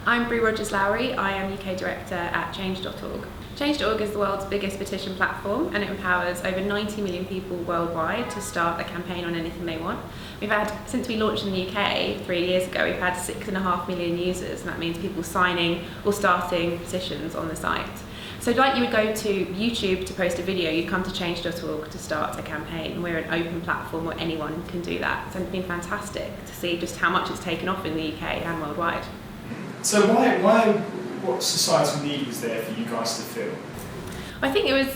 I'm Brie Rogers Lowery. I am UK Director at Change.org. Change.org is the world's biggest petition platform, and it empowers over 90 million people worldwide to start a campaign on anything they want. Since we launched in the UK 3 years ago, we've had 6.5 million users, and that means people signing or starting petitions on the site. So like you would go to YouTube to post a video, you'd come to Change.org to start a campaign. We're an open platform where anyone can do that. So it's been fantastic to see just how much it's taken off in the UK and worldwide. So what societal need was there for you guys to fill? I think it was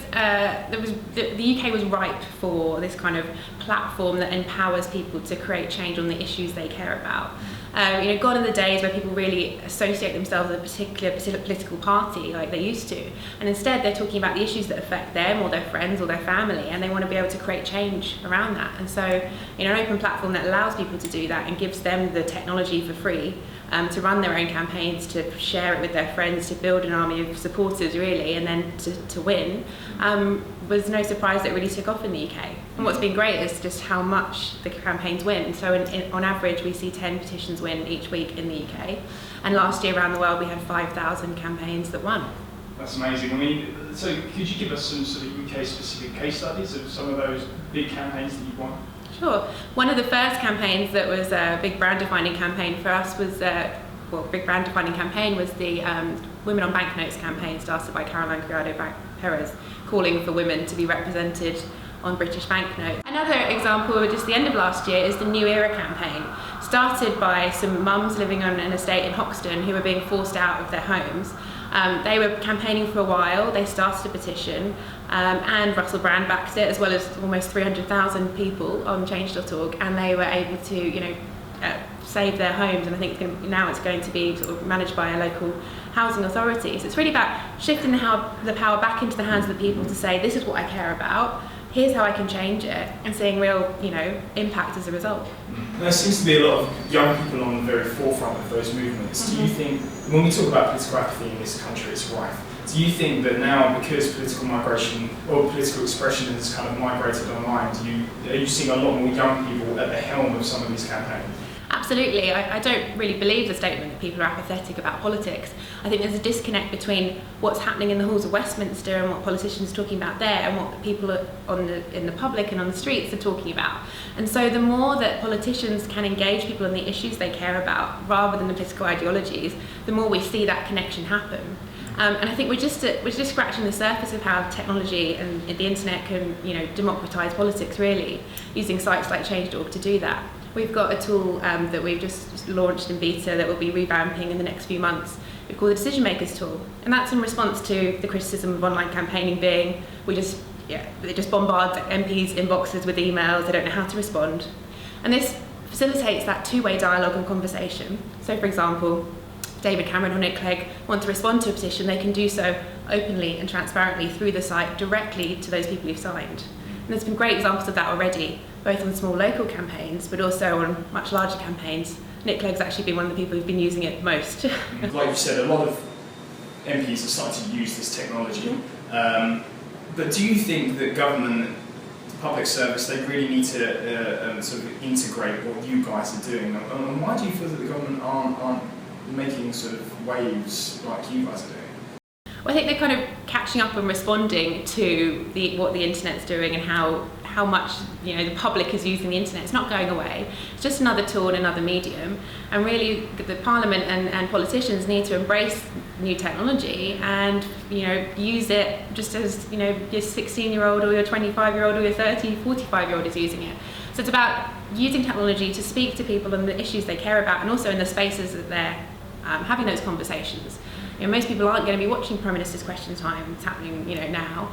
the UK was ripe for this kind of platform that empowers people to create change on the issues they care about. Gone are the days where people really associate themselves with a particular political party like they used to, and instead they're talking about the issues that affect them or their friends or their family, and they want to be able to create change around that. And so, an open platform that allows people to do that and gives them the technology for free to run their own campaigns, to share it with their friends, to build an army of supporters really, and then to win, was no surprise that it really took off in the UK. And what's been great is just how much the campaigns win. So on average we see 10 petitions win each week in the UK, and last year around the world we had 5,000 campaigns that won. That's amazing. I mean, so could you give us some sort of UK specific case studies of some of those big campaigns that you've won? Sure. One of the first campaigns that was a big brand defining campaign for us was the Women on Banknotes campaign started by Caroline Criado Perez, calling for women to be represented on British banknotes. Another example of just the end of last year is the New Era campaign, started by some mums living on an estate in Hoxton who were being forced out of their homes. They were campaigning for a while, they started a petition, and Russell Brand backed it, as well as almost 300,000 people on Change.org, and they were able to save their homes, and I think now it's going to be sort of managed by a local housing authority. So it's really about shifting the power back into the hands of the people to say, this is what I care about, here's how I can change it, and seeing real impact as a result. There seems to be a lot of young people on the very forefront of those movements. Do you think, when we talk about political apathy in this country, it's rife, do you think that now, because political migration or political expression has kind of migrated online, are you seeing a lot more young people at the helm of some of these campaigns? Absolutely. I don't really believe the statement that people are apathetic about politics. I think there's a disconnect between what's happening in the halls of Westminster and what politicians are talking about there and what people in the public and on the streets are talking about. And so the more that politicians can engage people on the issues they care about rather than the political ideologies, the more we see that connection happen. And I think we're just scratching the surface of how technology and the internet can democratise politics really, using sites like Change.org to do that. We've got a tool that we've just launched in beta that we'll be revamping in the next few months. We've called the Decision Makers tool, and that's in response to the criticism of online campaigning being they just bombard MPs' inboxes with emails, they don't know how to respond. And this facilitates that two-way dialogue and conversation. So for example, David Cameron or Nick Clegg want to respond to a petition, they can do so openly and transparently through the site directly to those people who've signed. And there's been great examples of that already, both on small local campaigns, but also on much larger campaigns. Nick Clegg's actually been one of the people who've been using it most. Like you said, a lot of MPs are starting to use this technology. But do you think that government, public service, they really need to sort of integrate what you guys are doing? And why do you feel that the government aren't making sort of waves like you guys are doing? Well, I think they're kind of catching up and responding to what the internet's doing and how much the public is using the internet. It's not going away. It's just another tool and another medium. And really, the Parliament and politicians need to embrace new technology and use it just as your 16-year-old or your 25-year-old or your 30, 45-year-old is using it. So it's about using technology to speak to people on the issues they care about, and also in the spaces that they're having those conversations. Most people aren't going to be watching Prime Minister's Question Time. It's happening, now.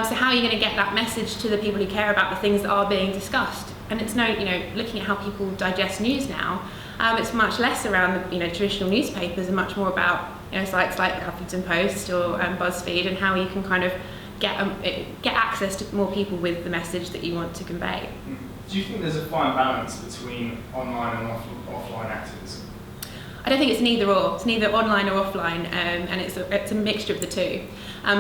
So how are you going to get that message to the people who care about the things that are being discussed? And it's looking at how people digest news now. It's much less around the traditional newspapers and much more about sites like the Huffington Post or BuzzFeed, and how you can kind of get access to more people with the message that you want to convey. Do you think there's a fine balance between online and offline activism? I don't think it's an either or. It's neither online or offline, and it's a mixture of the two.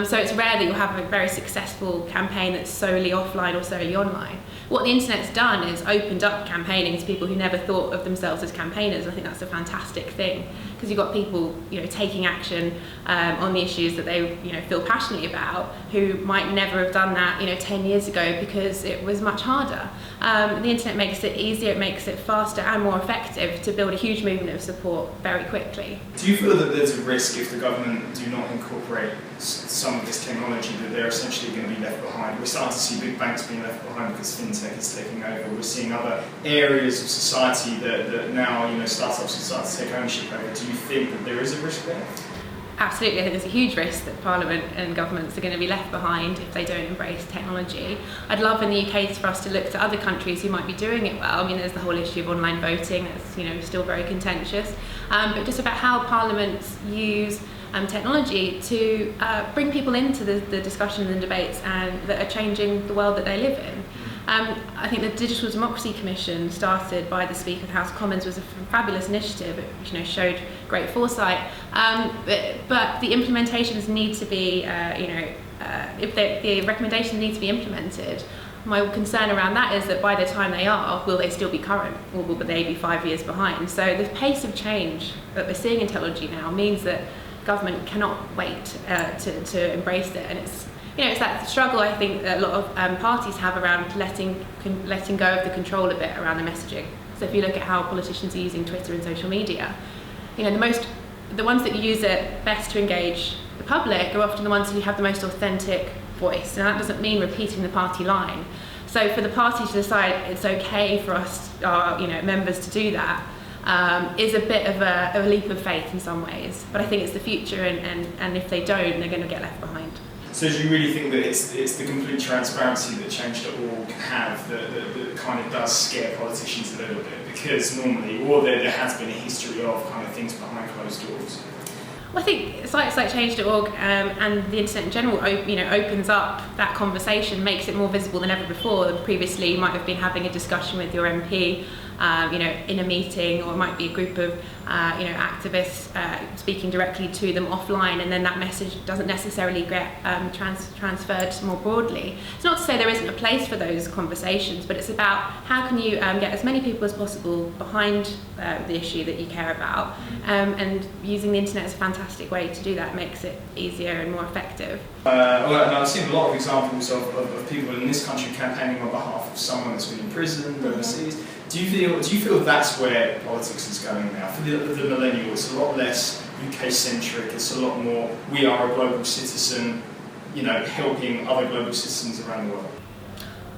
So it's rare that you'll have a very successful campaign that's solely offline or solely online. What the internet's done is opened up campaigning to people who never thought of themselves as campaigners. I think that's a fantastic thing, because you've got people, taking action on the issues that they, feel passionately about, who might never have done that, 10 years ago, because it was much harder. The internet makes it easier, it makes it faster and more effective to build a huge movement of support very quickly. Do you feel that there's a risk if the government do not incorporate some of this technology, that they're essentially going to be left behind? We're starting to see big banks being left behind because fintech is taking over. We're seeing other areas of society that now, startups are starting to take ownership over. Do you think that there is a risk there? Absolutely, I think there's a huge risk that Parliament and governments are going to be left behind if they don't embrace technology. I'd love in the UK for us to look to other countries who might be doing it well. I mean, there's the whole issue of online voting that's still very contentious, but just about how parliaments use technology to bring people into the discussions and debates and that are changing the world that they live in. I think the Digital Democracy Commission, started by the Speaker of the House of Commons, was a fabulous initiative. It showed great foresight, but the implementations need to be, if the recommendations need to be implemented. My concern around that is that by the time they are, will they still be current, or will they be 5 years behind? So the pace of change that we're seeing in technology now means that government cannot wait to embrace it, and it's that struggle I think that a lot of parties have around letting go of the control a bit around the messaging. So if you look at how politicians are using Twitter and social media, the ones that use it best to engage the public are often the ones who have the most authentic voice, and that doesn't mean repeating the party line. So for the party to decide it's okay for us, our members, to do that is a bit of a leap of faith in some ways. But I think it's the future, and if they don't, they're going to get left behind. So do you really think that it's the complete transparency that Change.org have that kind of does scare politicians a little bit? Because normally, or there has been a history of kind of things behind closed doors. Well, I think sites like Change.org and the internet in general, opens up that conversation, makes it more visible than ever before. Previously, you might have been having a discussion with your MP, in a meeting, or it might be a group of, activists speaking directly to them offline, and then that message doesn't necessarily get transferred more broadly. It's not to say there isn't a place for those conversations, but it's about how can you get as many people as possible behind the issue that you care about, and using the internet is a fantastic way to do that. It makes it easier and more effective. And I've seen a lot of examples of people in this country campaigning on behalf of someone that's been imprisoned overseas. Do you feel that's where politics is going now? For the millennial, it's a lot less UK-centric. It's a lot more, we are a global citizen, helping other global citizens around the world.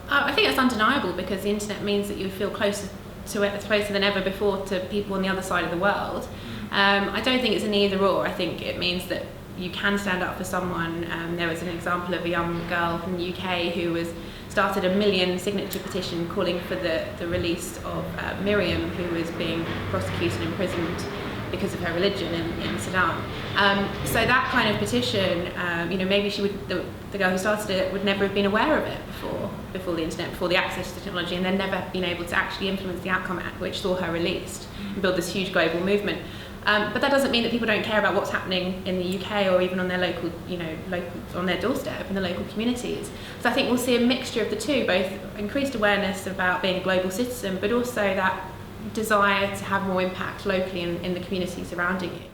I think that's undeniable, because the internet means that you feel closer than ever before to people on the other side of the world. I don't think it's an either or. I think it means that you can stand up for someone. There was an example of a young girl from the UK who started a 1 million signature petition calling for the release of Miriam, who was being prosecuted and imprisoned because of her religion in Sudan. So that kind of petition, maybe the girl who started it would never have been aware of it before the internet, before the access to technology, and then never been able to actually influence the outcome, which saw her released and build this huge global movement. But that doesn't mean that people don't care about what's happening in the UK or even on their local, on their doorstep in the local communities. So I think we'll see a mixture of the two, both increased awareness about being a global citizen, but also that desire to have more impact locally in the community surrounding you.